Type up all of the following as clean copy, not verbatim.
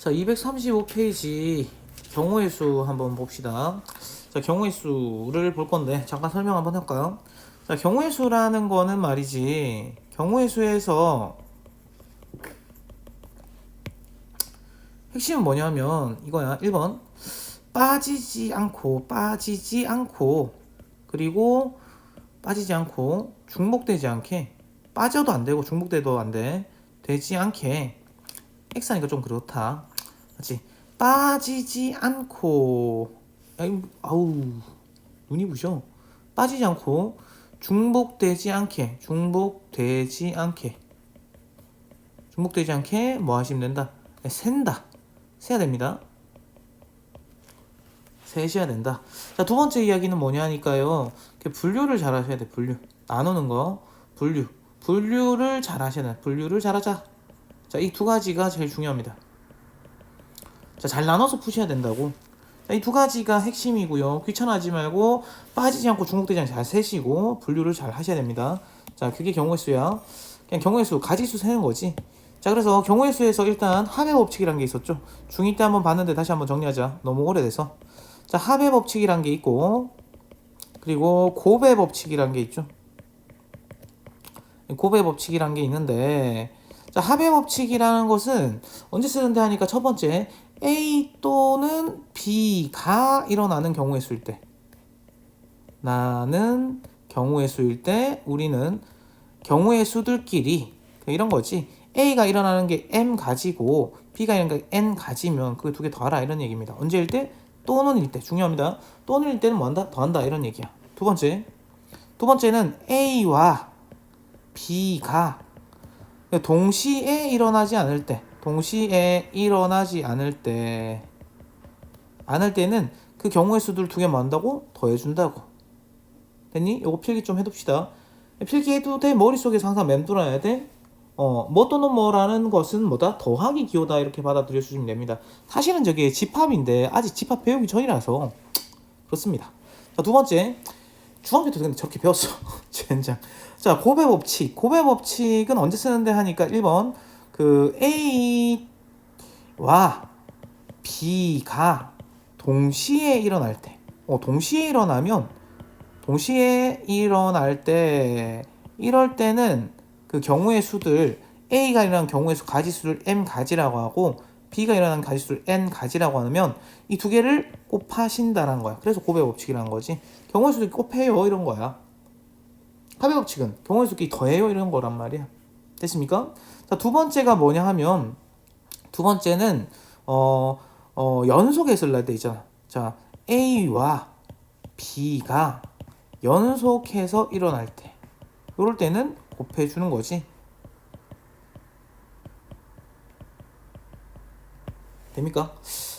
자, 235페이지 경우의 수 한번 봅시다. 자, 경우의 수를 볼 건데 잠깐 설명 한번 할까요? 자, 경우의 수라는 거는 말이지, 경우의 수에서 핵심은 뭐냐면 이거야. 1번 빠지지 않고 그리고 빠지지 않고 중복되지 않게, 빠져도 안 되고 중복돼도 안 돼, 되지 않게. X하니까 좀 그렇다. 맞지? 빠지지 않고, 아우 눈이 부셔. 빠지지 않고 중복되지 않게 뭐 하시면 된다? 세야 됩니다. 세셔야 된다. 자, 두 번째 이야기는 뭐냐니까요. 분류를 잘 하셔야 돼. 분류. 나누는 거. 분류를 잘 하셔야 돼. 분류를 잘하자. 자, 이 두 가지가 제일 중요합니다. 자, 잘 나눠서 푸셔야 된다고. 자, 이 두 가지가 핵심이고요. 귀찮아하지 말고 빠지지 않고 중복되지 않게 잘 세시고 분류를 잘 하셔야 됩니다. 자, 그게 경우의 수야. 그냥 경우의 수, 가지수 세는 거지. 자, 그래서 경우의 수에서 일단 합의 법칙이라는 게 있었죠. 중2 때 한번 봤는데 다시 한번 정리하자. 너무 오래돼서. 자, 합의 법칙이라는 게 있고, 그리고 곱의 법칙이라는 게 있죠. 곱의 법칙이라는 게 있는데, 자, 합의 법칙이라는 것은 언제 쓰는데 하니까 첫 번째, A 또는 B가 일어나는 경우의 수일 때, 우리는 경우의 수들끼리 이런 거지. A가 일어나는 게 M 가지고 B가 일어나는 게 N 가지면 그 두 개 더하라 이런 얘기입니다. 언제일 때? 또는일 때. 중요합니다. 또는일 때는 뭐 한다? 더한다 이런 얘기야. 두 번째는 A와 B가 동시에 일어나지 않을 때는 그 경우의 수들 두 개 뭐 한다고? 더해준다고. 됐니? 요거 필기 좀 해둡시다. 필기해도 돼. 머릿속에서 항상 맴돌아야 돼. 뭐 또는 뭐라는 것은 뭐다? 더하기 기호다 이렇게 받아들여 주시면 됩니다. 사실은 저게 집합인데 아직 집합 배우기 전이라서 그렇습니다. 자, 두 번째, 중학교 때 근데 저렇게 배웠어. 젠장. 자, 곱의 법칙은 언제 쓰는데 하니까 1번 그 A와 B가 동시에 일어날 때, 동시에 일어날 때, 이럴 때는 그 경우의 수들, A가 일어나는 경우의 수 가지수를 M 가지라고 하고 B가 일어나는 가지수를 N 가지라고 하면 이 두 개를 곱하신다는 거야. 그래서 곱의 법칙이라는 거지. 경우의 수들끼리 곱해요 이런 거야. 합의 법칙은 경우의 수끼리 더해요 이런 거란 말이야. 됐습니까? 자, 두 번째가 뭐냐 하면, 두 번째는 연속에 쓸 때 있잖아. 자, A와 B가 연속해서 일어날 때, 이럴 때는 곱해주는 거지. 됩니까?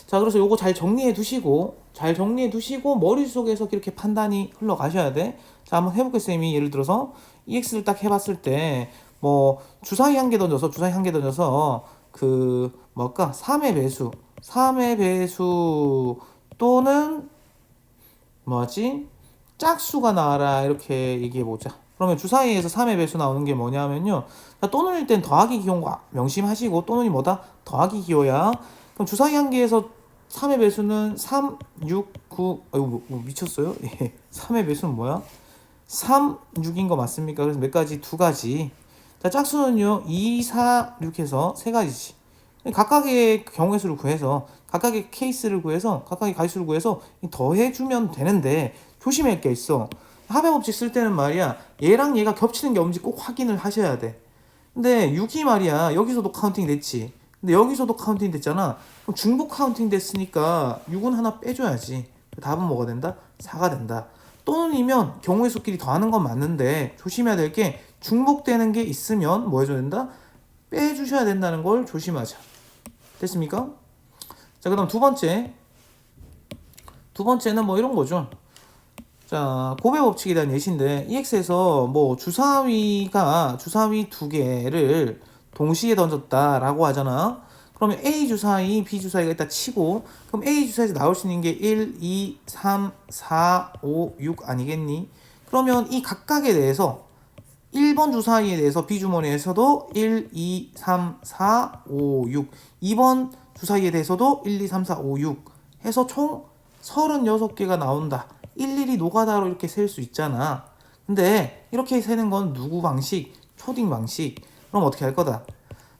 자, 그래서 요거 잘 정리해 두시고 머릿속에서 이렇게 판단이 흘러가셔야 돼. 자, 한번 해볼게. 쌤이 예를 들어서 EX를 딱 해봤을 때 뭐 주사위 한 개 던져서 그 뭘까? 3의 배수 또는 뭐지? 짝수가 나와라 이렇게 얘기해보자. 그러면 주사위에서 3의 배수 나오는 게 뭐냐면요, 또는일 땐 더하기 기호인 거 명심하시고, 또는이 뭐다? 더하기 기호야. 그럼 주사위 한 개에서 3의 배수는 3, 6, 9. 아이고 뭐 미쳤어요? 예. 3의 배수는 뭐야? 3, 6인 거 맞습니까? 그래서 몇 가지? 두 가지. 자, 짝수는요 2, 4, 6 해서 세 가지지. 각각의 경우의 수를 구해서, 각각의 케이스를 구해서, 각각의 가지수를 구해서 더해주면 되는데, 조심할 게 있어. 합의 법칙 쓸 때는 말이야, 얘랑 얘가 겹치는 게 없는지 꼭 확인을 하셔야 돼. 근데 6이 말이야, 여기서도 카운팅 됐지. 근데 여기서도 카운팅 됐잖아. 그럼 중복 카운팅 됐으니까 6은 하나 빼줘야지. 답은 뭐가 된다? 4가 된다. 또는이면 경우의 수끼리 더하는 건 맞는데 조심해야 될 게, 중복되는 게 있으면 뭐 해줘야 된다? 빼주셔야 된다는 걸 조심하자. 됐습니까? 자, 그 다음 두 번째는 뭐 이런 거죠. 자, 곱의 법칙에 대한 예시인데, EX에서 뭐 주사위 두 개를 동시에 던졌다라고 하잖아. 그러면 A 주사위, B 주사위가 일단 치고, 그럼 A 주사위에서 나올 수 있는 게 1, 2, 3, 4, 5, 6 아니겠니? 그러면 이 각각에 대해서 1번 주사위에 대해서 B주머니에서도 1, 2, 3, 4, 5, 6 2번 주사위에 대해서도 1, 2, 3, 4, 5, 6 해서 총 36개가 나온다. 일일이 노가다로 이렇게 셀 수 있잖아. 근데 이렇게 세는 건 누구 방식? 초딩 방식. 그럼 어떻게 할 거다?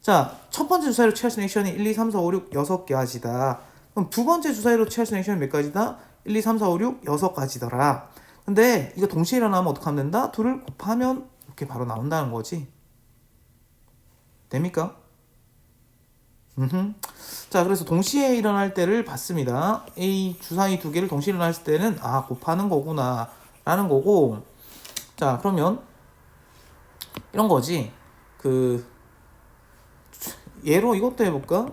자, 첫 번째 주사위로 취할 수 있는 액션이 1, 2, 3, 4, 5, 6 6가지다. 그럼 두 번째 주사위로 취할 수 있는 액션이 몇 가지다? 1, 2, 3, 4, 5, 6 6가지더라. 근데 이거 동시에 일어나면 어떻게 하면 된다? 둘을 곱하면 이렇게 바로 나온다는 거지. 됩니까? 자, 그래서 동시에 일어날 때를 봤습니다. A 주사위 두 개를 동시에 일어날 때는 곱하는 거구나 라는 거고. 자, 그러면 이런 거지. 예로 이것도 해볼까?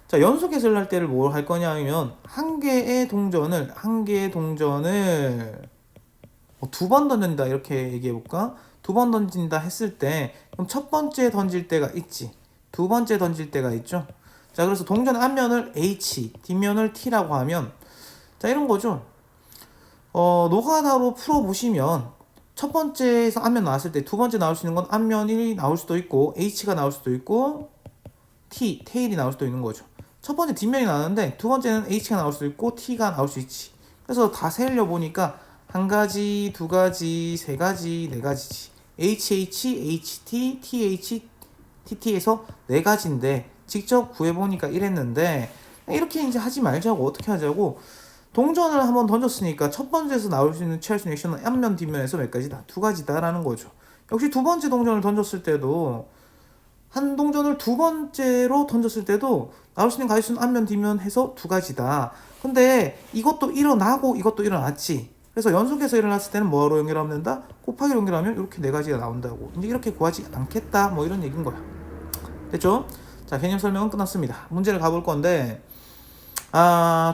자, 연속해서 일어날 때를 뭘 할 거냐 하면 한 개의 동전을 두 번 던진다 이렇게 얘기해볼까? 두 번 던진다 했을 때 그럼 첫 번째 던질 때가 있지, 두 번째 던질 때가 있죠. 자, 그래서 동전 앞면을 H, 뒷면을 T라고 하면 자, 이런 거죠. 노가다로 풀어보시면 첫 번째에서 앞면 나왔을 때 두 번째 나올 수 있는 건 앞면이 나올 수도 있고 H가 나올 수도 있고 테일이 나올 수도 있는 거죠. 첫 번째 뒷면이 나왔는데 두 번째는 H가 나올 수도 있고 T가 나올 수 있지. 그래서 다 세려 보니까 한 가지, 두 가지, 세 가지, 네 가지지. HH, HT, TH, TT에서 네 가지인데 직접 구해보니까 이랬는데 이렇게 이제 하지 말자고. 어떻게 하자고? 동전을 한번 던졌으니까 첫 번째에서 나올 수 있는 취할 수 있는 액션은 앞면 뒷면에서 몇 가지다? 두 가지다라는 거죠. 역시 두 번째 동전을 던졌을 때도 한 동전을 두 번째로 던졌을 때도 나올 수 있는 가지수는 앞면 뒷면 해서 두 가지다. 근데 이것도 일어나고 이것도 일어났지. 그래서 연속해서 일어났을 때는 뭐로 연결하면 된다? 곱하기로 연결하면 이렇게 네 가지가 나온다고. 이제 이렇게 구하지 않겠다. 뭐 이런 얘기인 거야. 됐죠? 자, 개념 설명은 끝났습니다. 문제를 가볼 건데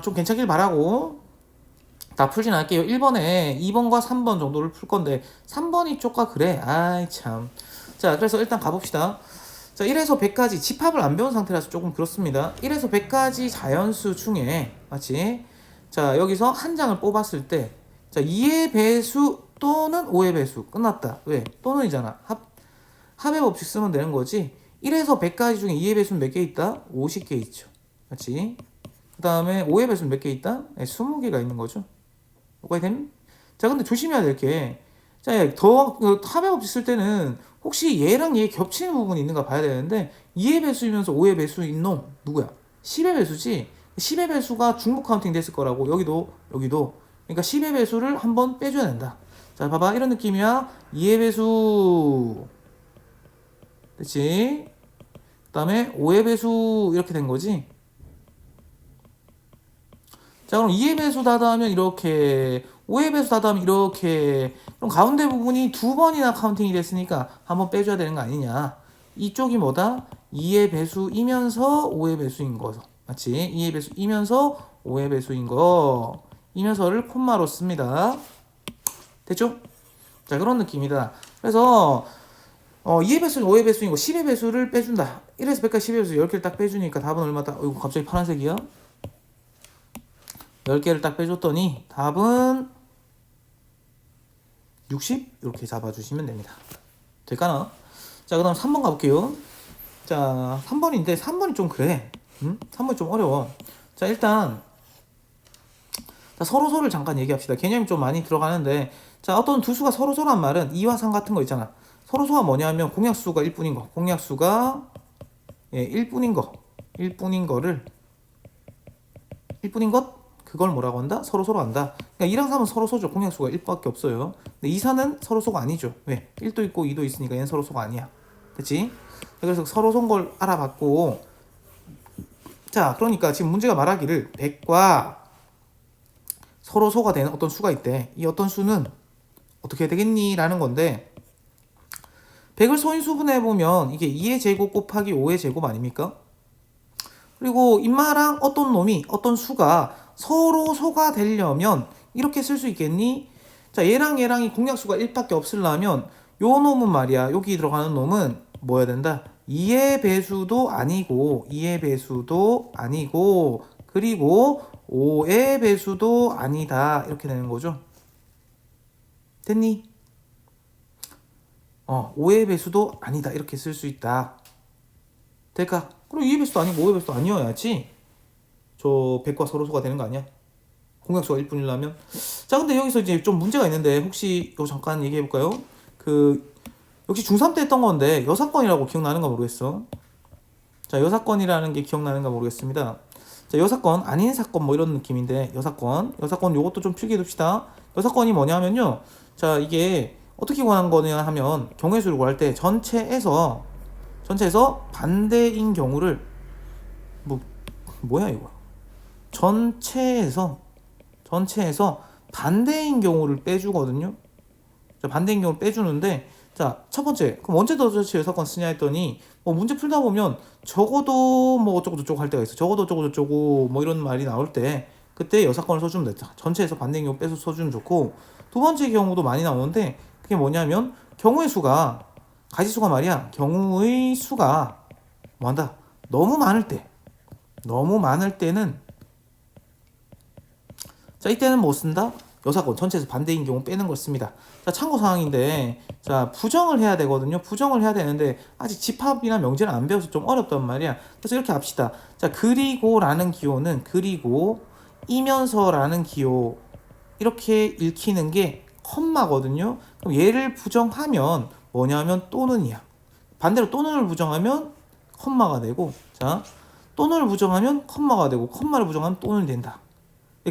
좀 괜찮길 바라고. 다 풀진 않을게요. 1번에 2번과 3번 정도를 풀 건데 3번이 쪼까 그래. 아이 참. 자, 그래서 일단 가봅시다. 자, 1에서 100까지 집합을 안 배운 상태라서 조금 그렇습니다. 1에서 100까지 자연수 중에 맞지? 자, 여기서 한 장을 뽑았을 때 자, 2의 배수 또는 5의 배수 끝났다. 왜? 또는이잖아. 합의 법칙 쓰면 되는 거지. 1에서 100까지 중에 2의 배수는 몇 개 있다? 50개 있죠. 맞지? 그 다음에 5의 배수는 몇 개 있다? 20개가 있는 거죠. 뭐가 됨? 자, 근데 조심해야 될 게, 자, 합의 법칙 쓸 때는 혹시 얘랑 얘 겹치는 부분이 있는가 봐야 되는데 2의 배수이면서 5의 배수인 놈 누구야? 10의 배수지. 10의 배수가 중복 카운팅 됐을 거라고. 여기도. 그러니까 10의 배수를 한번 빼줘야 된다. 자, 봐봐. 이런 느낌이야. 2의 배수. 됐지? 그 다음에 5의 배수 이렇게 된 거지. 자, 그럼 2의 배수 다하면 이렇게, 5의 배수 다하면 이렇게. 그럼 가운데 부분이 두 번이나 카운팅이 됐으니까 한번 빼줘야 되는 거 아니냐. 이쪽이 뭐다? 2의 배수이면서 5의 배수인 거. 맞지? 2의 배수이면서 5의 배수인 거. 이면서를 콤마로 씁니다. 됐죠? 자, 그런 느낌이다. 그래서 2의 배수는 5의 배수인 거 10의 배수를 빼준다. 1에서 100까지 10의 배수 10개를 딱 빼주니까 답은 얼마다? 이거 갑자기 파란색이야? 10개를 딱 빼줬더니 답은 60? 이렇게 잡아주시면 됩니다. 될까나? 자, 그 다음 3번 가볼게요. 자, 3번인데 3번이 좀 그래. 3번이 좀 어려워. 자, 일단 자, 서로서를 잠깐 얘기합시다. 개념이 좀 많이 들어가는데 자, 어떤 두 수가 서로서란 말은 2와 3 같은 거 있잖아. 서로서가 뭐냐면 공약수가 1뿐인 거. 공약수가 1뿐인 거. 1뿐인 거를 1뿐인 것? 그걸 뭐라고 한다? 서로서로 한다. 그러니까 2랑 3은 서로서죠. 공약수가 1밖에 없어요. 근데 2, 4는 서로서가 아니죠. 왜? 1도 있고 2도 있으니까 얘는 서로서가 아니야. 됐지? 그래서 서로서인 걸 알아봤고 자, 그러니까 지금 문제가 말하기를 100과 서로소가 되는 어떤 수가 있대. 이 어떤 수는 어떻게 되겠니? 라는 건데 100을 소인수분해보면 이게 2의 제곱 곱하기 5의 제곱 아닙니까? 그리고 임마랑 어떤 놈이 어떤 수가 서로 소가 되려면 이렇게 쓸 수 있겠니? 자, 얘랑 얘랑이 공약수가 1밖에 없으려면 요 놈은 말이야. 여기 들어가는 놈은 뭐여야 된다? 2의 배수도 아니고 2의 배수도 아니고 그리고 5의 배수도 아니다. 이렇게 되는 거죠. 됐니? 5의 배수도 아니다 이렇게 쓸 수 있다. 될까? 그럼 2의 배수도 아니고 5의 배수도 아니어야지 저 100과 서로소가 되는 거 아니야? 공약수가 1분이라면. 자, 근데 여기서 이제 좀 문제가 있는데 혹시 이거 잠깐 얘기해 볼까요? 그 역시 중3 때 했던 건데 여사건이라고 기억나는가 모르겠어. 자, 여사건이라는 게 기억나는가 모르겠습니다. 자, 여사건 아닌 사건 뭐 이런 느낌인데 여사건 요것도 좀 필기해 둡시다. 여사건이 뭐냐면요. 자, 이게 어떻게 구하는 거냐 하면 경우의 수를 구할 때 전체에서 반대인 경우를 뭐야 이거? 전체에서 반대인 경우를 빼주거든요. 자, 반대인 경우를 빼주는데 자, 첫 번째 그럼 언제 더 저치 여사건 쓰냐 했더니 뭐 문제 풀다 보면 적어도 뭐 어쩌고 저쩌고 할 때가 있어. 적어도 어쩌고 저쩌고 뭐 이런 말이 나올 때 그때 여사건을 써주면 됐다. 전체에서 반대인 경우 빼서 써주면 좋고 두 번째 경우도 많이 나오는데 그게 뭐냐면 경우의 수가 가지수가 말이야. 경우의 수가 뭐한다? 너무 많을 때는 자, 이때는 뭐 쓴다? 여사건 전체에서 반대인 경우 빼는 걸 씁니다. 자, 참고 사항인데 자, 부정을 해야 되거든요. 부정을 해야 되는데 아직 집합이나 명제를 안 배워서 좀 어렵단 말이야. 그래서 이렇게 합시다. 자, 그리고라는 기호는 그리고 이면서라는 기호 이렇게 읽히는 게 컴마거든요. 그럼 얘를 부정하면 뭐냐면 또는이야. 반대로 또는을 부정하면 컴마가 되고 자, 또는을 부정하면 컴마가 되고 컴마를 부정하면 또는 된다.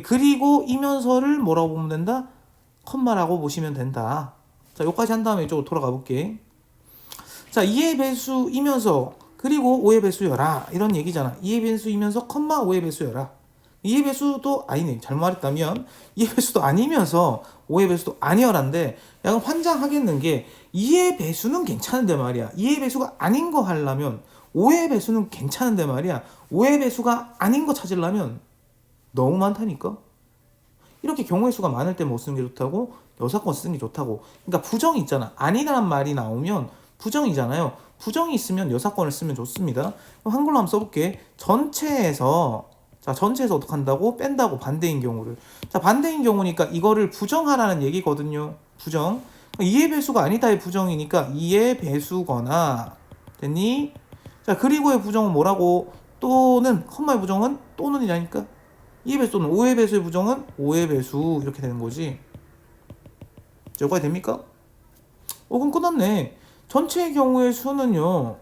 그리고 이면서를 뭐라고 보면 된다? 컴마라고 보시면 된다. 자, 여기까지 한 다음에 이쪽으로 돌아가 볼게. 자, 2의 배수 이면서 그리고 5의 배수여라 이런 얘기잖아. 2의 배수이면서 컴마 5의 배수여라. 2의 배수도 아니네. 잘못 말했다면 2의 배수도 아니면서 5의 배수도 아니어란데 약간 환장하겠는 게 2의 배수는 괜찮은데 말이야. 2의 배수가 아닌 거 하려면 5의 배수는 괜찮은데 말이야. 5의 배수가 아닌 거 찾으려면 너무 많다니까. 이렇게 경우의 수가 많을 때 뭐 쓰는 게 좋다고? 여사건 쓰는 게 좋다고. 그러니까 부정이 있잖아. 아니라는 말이 나오면 부정이잖아요. 부정이 있으면 여사건을 쓰면 좋습니다. 그럼 한글로 한번 써볼게. 전체에서 어떻게 한다고? 뺀다고 반대인 경우를. 자, 반대인 경우니까 이거를 부정하라는 얘기거든요. 부정. 2의 배수가 아니다의 부정이니까 2의 배수거나 됐니? 자, 그리고의 부정은 뭐라고? 또는 컴마의 부정은 또는이라니까. 2의 배수 또는 5의 배수의 부정은 5의 배수 이렇게 되는 거지. 여기까지 됩니까? 그럼 끝났네. 전체의 경우의 수는요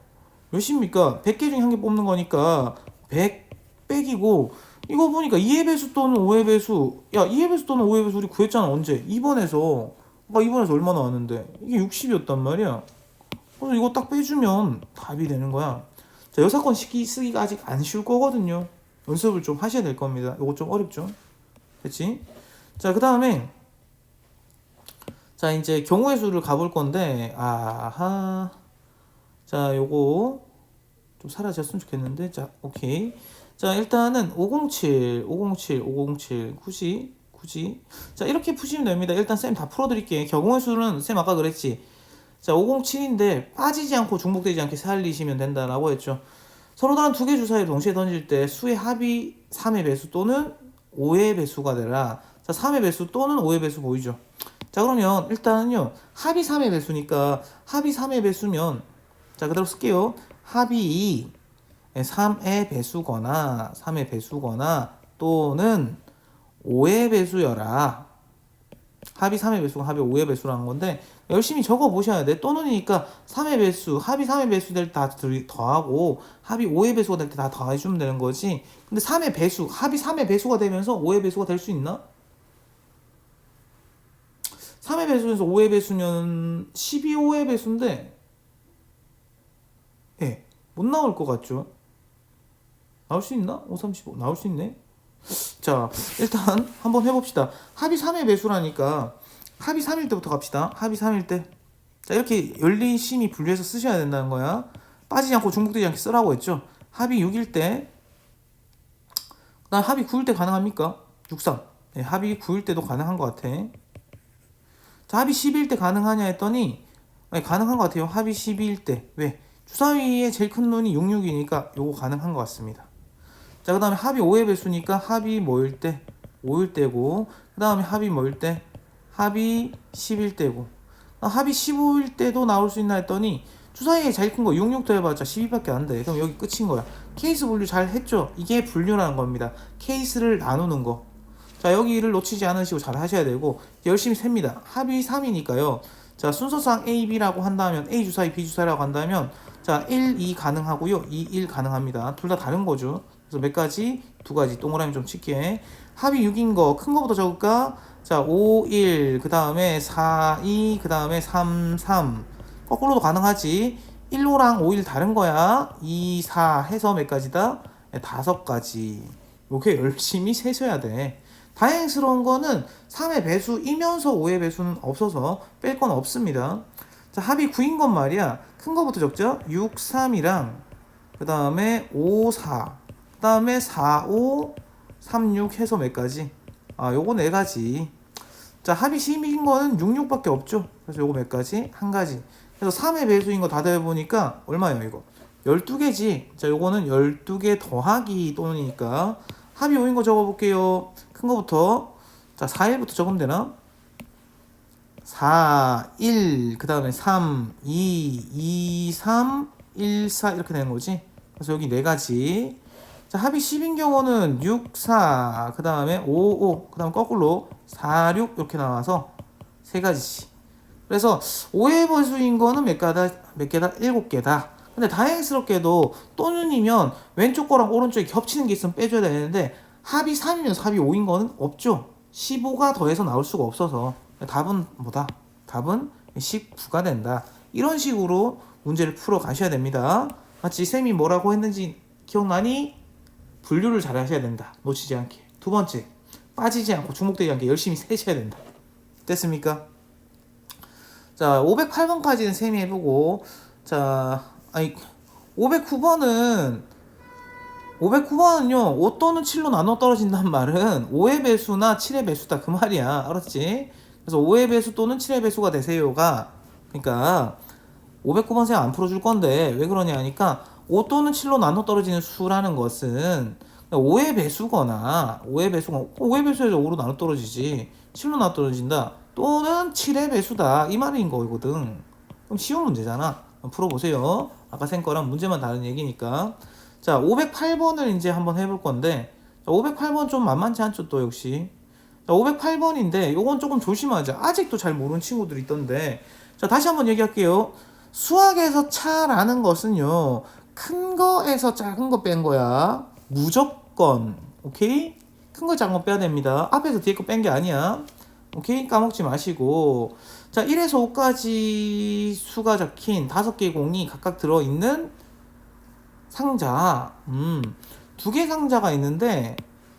몇입니까? 100개 중에 한 개 뽑는 거니까 100 빼기고 이거 보니까 2의 배수 또는 5의 배수 야 2의 배수 또는 5의 배수 우리 구했잖아. 언제? 2번에서 2번에서 얼마 나왔는데 이게 60이었단 말이야. 그래서 이거 딱 빼주면 답이 되는 거야. 자, 여사건 쓰기가 아직 안 쉬울 거거든요. 연습을 좀 하셔야 될 겁니다. 이거 좀 어렵죠? 됐지? 자, 그 다음에 자, 이제 경우의 수를 가볼 건데 아하 자, 요거 좀 사라졌으면 좋겠는데 자, 오케이. 자, 일단은 507 굳이 자, 이렇게 푸시면 됩니다. 일단 쌤 다 풀어드릴게요. 경우의 수는 쌤 아까 그랬지. 자, 507인데 빠지지 않고 중복되지 않게 살리시면 된다라고 했죠. 서로 다른 두 개 주사위를 동시에 던질 때 수의 합이 3의 배수 또는 5의 배수가 되라. 자, 3의 배수 또는 5의 배수 보이죠? 자, 그러면 일단은요. 합이 3의 배수니까 합이 3의 배수면 자, 그대로 쓸게요. 합이 3의 배수거나 또는 5의 배수여라. 합이 3의 배수가 합이 5의 배수라는 건데 열심히 적어 보셔야 돼. 또는이니까 3의 배수, 합이 3의 배수 될 때 다 더하고 합이 5의 배수가 될 때 다 더해주면 되는 거지. 근데 3의 배수, 합이 3의 배수가 되면서 5의 배수가 될 수 있나? 3의 배수에서 5의 배수면 12, 5의 배수인데 예, 못 나올 것 같죠? 나올 수 있나? 5, 35 나올 수 있네. 자, 일단 한번 해봅시다. 합이 3의 배수라니까 합이 3일 때부터 갑시다. 합이 3일 때. 자, 이렇게 열심히 분류해서 쓰셔야 된다는 거야. 빠지지 않고 중복되지 않게 쓰라고 했죠. 합이 6일 때, 그다음 합이 9일 때 가능합니까? 63. 네, 합이 9일 때도 가능한 것 같아. 자, 합이 12일 때 가능하냐 했더니 네, 가능한 것 같아요. 합이 12일 때. 왜? 주사위의 제일 큰 눈이 66이니까 요거 가능한 것 같습니다. 자, 그 다음에 합이 5의 배수니까 합이 뭐일 때? 5일 때고 그 다음에 합이 뭐일 때? 합이 10일 때고 합이 15일 때도 나올 수 있나 했더니 주사위에 제일 큰 거 66 더해봤자 12밖에 안 돼. 그럼 여기 끝인 거야. 케이스 분류 잘 했죠? 이게 분류라는 겁니다. 케이스를 나누는 거. 자, 여기를 놓치지 않으시고 잘 하셔야 되고, 열심히 셉니다. 합이 3이니까요. 자, 순서상 A, B라고 한다면, A 주사위, B 주사위라고 한다면, 자, 1, 2 가능하고요. 2, 1 가능합니다. 둘 다 다른 거죠. 그래서 몇 가지? 두 가지. 동그라미 좀 칠게. 합이 6인 거, 큰 거부터 적을까? 자, 5, 1, 그 다음에 4, 2, 그 다음에 3, 3. 거꾸로도 가능하지. 1호랑 5, 1 다른 거야. 2, 4 해서 몇 가지다? 네, 5가지. 이렇게 열심히 세셔야 돼. 다행스러운 거는 3의 배수이면서 5의 배수는 없어서 뺄 건 없습니다. 자, 합이 9인 건 말이야. 큰 거부터 적죠? 6, 3이랑 그 다음에 5, 4, 그 다음에 4, 5, 3, 6 해서 몇 가지? 요거 4가지. 자, 합이 10인 거는 6, 6밖에 없죠. 그래서 요거 몇 가지? 한 가지. 그래서 3의 배수인 거 다 더해보니까 얼마예요, 이거? 12개지. 자, 요거는 12개 더하기 또는이니까 합이 5인 거 적어볼게요. 큰 거부터. 자, 4, 1부터 적으면 되나? 4, 1, 그 다음에 3, 2, 2, 3, 1, 4 이렇게 되는 거지. 그래서 여기 4가지. 자, 합이 10인 경우는 6, 4, 그 다음에 5, 5, 그 다음 거꾸로 4, 6 이렇게 나와서 3가지씩. 그래서 5의 배수인 거는 몇 개다? 7개다. 근데 다행스럽게도 또는이면 왼쪽 거랑 오른쪽이 겹치는 게 있으면 빼줘야 되는데 합이 3이면 합이 5인 거는 없죠. 15가 더해서 나올 수가 없어서 답은 뭐다? 답은 19가 된다. 이런 식으로 문제를 풀어 가셔야 됩니다. 마치 쌤이 뭐라고 했는지 기억나니? 분류를 잘 하셔야 된다. 놓치지 않게. 두 번째, 빠지지 않고 중복되지 않게 열심히 세셔야 된다. 됐습니까? 자, 508번까지는 쌤이 해보고, 자, 509번은요, 5 또는 7로 나눠 떨어진다는 말은 5의 배수나 7의 배수다. 그 말이야. 알았지? 그래서 5의 배수 또는 7의 배수가 되세요가, 그러니까, 509번 쌤 안 풀어줄 건데, 왜 그러냐 하니까, 5 또는 7로 나눠 떨어지는 수라는 것은 5의 배수거나, 5의 배수에서 5로 나눠 떨어지지. 7로 나눠 떨어진다. 또는 7의 배수다. 이 말인 거거든. 그럼 쉬운 문제잖아. 풀어보세요. 아까 생 거랑 문제만 다른 얘기니까. 자, 508번을 이제 한번 해볼 건데, 508번 좀 만만치 않죠, 또 역시. 자, 508번인데, 요건 조금 조심하자. 아직도 잘 모르는 친구들이 있던데. 자, 다시 한번 얘기할게요. 수학에서 차라는 것은요, 큰 거에서 작은 거 뺀 거야. 무조건. 오케이? 큰 거 작은 거 빼야 됩니다. 앞에서 뒤에 거 뺀 게 아니야. 오케이? 까먹지 마시고. 자, 1에서 5까지 수가 적힌 5개의 공이 각각 들어있는 상자. 2개 상자가 있는데,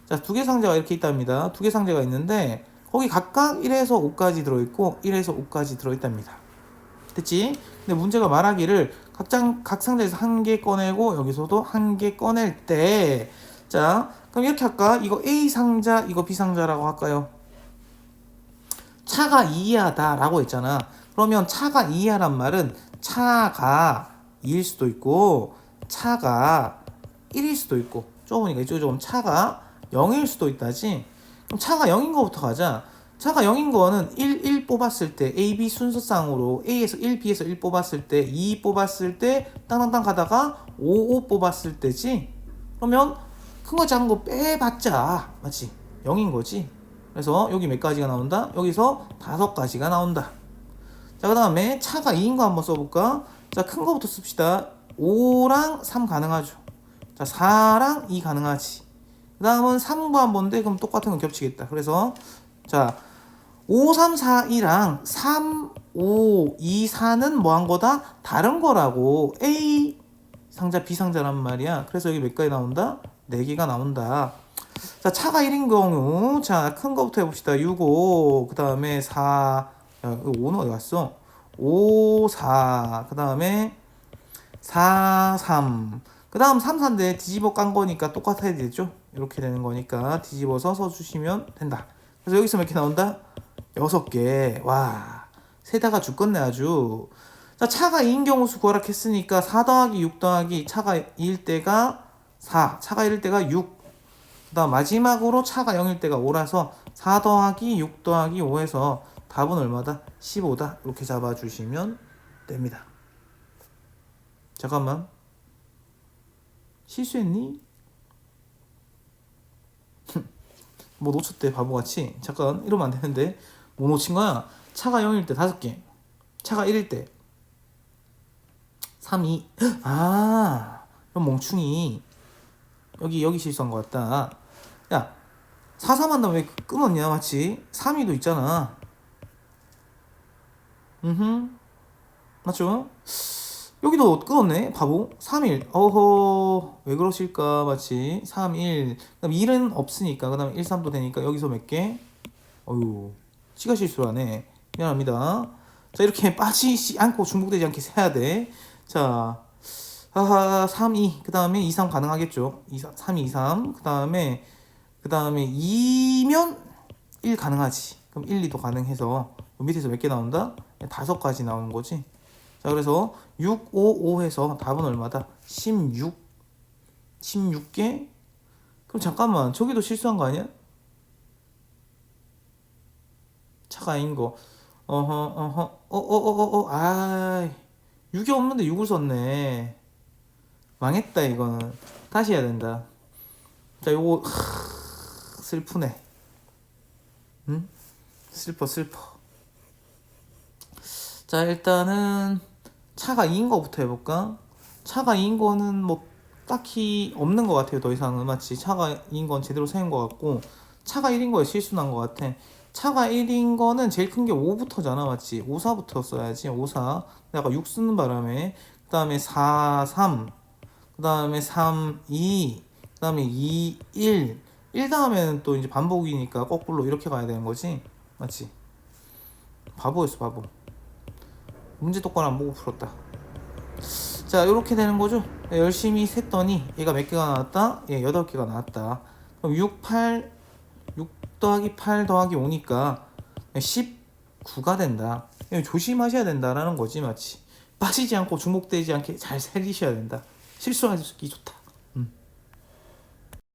자, 2개 상자가 이렇게 있답니다. 2개 상자가 있는데, 거기 각각 1에서 5까지 들어있고, 1에서 5까지 들어있답니다. 됐지? 근데 문제가 말하기를 각 상자에서 1개 꺼내고, 여기서도 1개 꺼낼 때, 자, 그럼 이렇게 할까? 이거 A 상자, 이거 B 상자라고 할까요? 차가 2하다 라고 했잖아. 그러면 차가 2하란 말은 차가 2일 수도 있고 차가 1일 수도 있고 좁으니까 이쪽에 조금 차가 0일 수도 있다지. 그럼 차가 0인 거부터 가자. 차가 0인 거는 1 뽑았을 때 A, B 순서상으로 A에서 1, B에서 1 뽑았을 때 2 뽑았을 때 땅땅땅 가다가 5 뽑았을 때지. 그러면 큰 거 작은 거 빼봤자 맞지? 0인 거지. 그래서 여기 몇 가지가 나온다? 여기서 5가지가 나온다. 자, 그 다음에 차가 2인 거 한번 써볼까? 자, 큰 거부터 씁시다. 5랑 3 가능하죠. 자, 4랑 2 가능하지. 그 다음은 3과 한번데 그럼 똑같은 건 겹치겠다. 그래서 자, 5, 3, 4, 2랑 3, 5, 2, 4는 뭐 한 거다? 다른 거라고. A 상자, B 상자란 말이야. 그래서 여기 몇 가지 나온다? 4개가 나온다. 자, 차가 1인 경우, 자, 큰 거부터 해봅시다. 6, 5, 그 다음에 4, 야, 5는 어디 갔어? 5, 4, 그 다음에 4, 3, 그 다음 3, 4인데 뒤집어 깐 거니까 똑같아야 되죠? 이렇게 되는 거니까 뒤집어서 써주시면 된다. 그래서 여기서 몇 개 나온다? 6개. 와, 세다가 죽겠네 아주. 자, 차가 2인 경우 수 구하라 했으니까 4 더하기 6 더하기 차가 2일 때가 4, 차가 1일 때가 6, 그 다음 마지막으로 차가 0일 때가 5라서 4 더하기 6 더하기 5에서 답은 얼마다? 15다. 이렇게 잡아주시면 됩니다. 잠깐만. 실수했니? 뭐 놓쳤대 바보같이. 잠깐 이러면 안 되는데. 뭐 놓친 거야? 차가 0일 때 5개, 차가 1일 때 3, 2. 아, 그럼 멍충이 여기 실수한 것 같다. 야, 4, 3 한다면 왜 끊었냐? 마치 3, 2도 있잖아. 맞죠? 여기도 끊었네. 바보. 3, 1. 어허, 왜 그러실까? 마치 3, 1. 그다음 1은 없으니까. 그다음 1, 3도 되니까 여기서 몇 개? 어유, 시가 실수를 하네. 미안합니다. 자, 이렇게 빠지지 않고 중복되지 않게 세야 돼. 자, 3, 2. 그 다음에 2, 3 가능하겠죠. 3, 2, 3. 그 다음에 2면 1 가능하지. 그럼 1, 2도 가능해서 밑에서 몇 개 나온다? 5가지 나오는 거지. 자, 그래서 6, 5, 5 해서 답은 얼마다? 16. 16개? 그럼 잠깐만, 저기도 실수한 거 아니야? 차가 아닌 거. 아이. 6이 없는데 6을 썼네. 망했다, 이거는. 다시 해야 된다. 자, 요거, 슬프네. 응? 슬퍼. 자, 일단은, 차가 2인 거부터 해볼까? 차가 2인 거는 뭐, 딱히 없는 것 같아요, 더 이상은. 맞지? 차가 2인 건 제대로 세운 것 같고, 차가 1인 거에 실수 난 것 같아. 차가 1인 거는 제일 큰 게 5부터잖아, 맞지? 5, 4부터 써야지, 5, 4. 내가 6 쓰는 바람에, 그 다음에 4, 3, 그 다음에 3, 2, 그 다음에 2, 1. 1 다음에는 또 이제 반복이니까 거꾸로 이렇게 가야 되는 거지, 맞지? 바보였어, 바보. 문제 똑바로 안 보고 풀었다. 자, 이렇게 되는 거죠. 열심히 셌더니 얘가 몇 개가 나왔다? 얘 8개가 나왔다. 그럼 6, 8, 6 더하기 8 더하기 5니까 19가 된다. 조심하셔야 된다라는 거지, 마치. 빠지지 않고 중복되지 않게 잘 살리셔야 된다. 실수하기 좋다.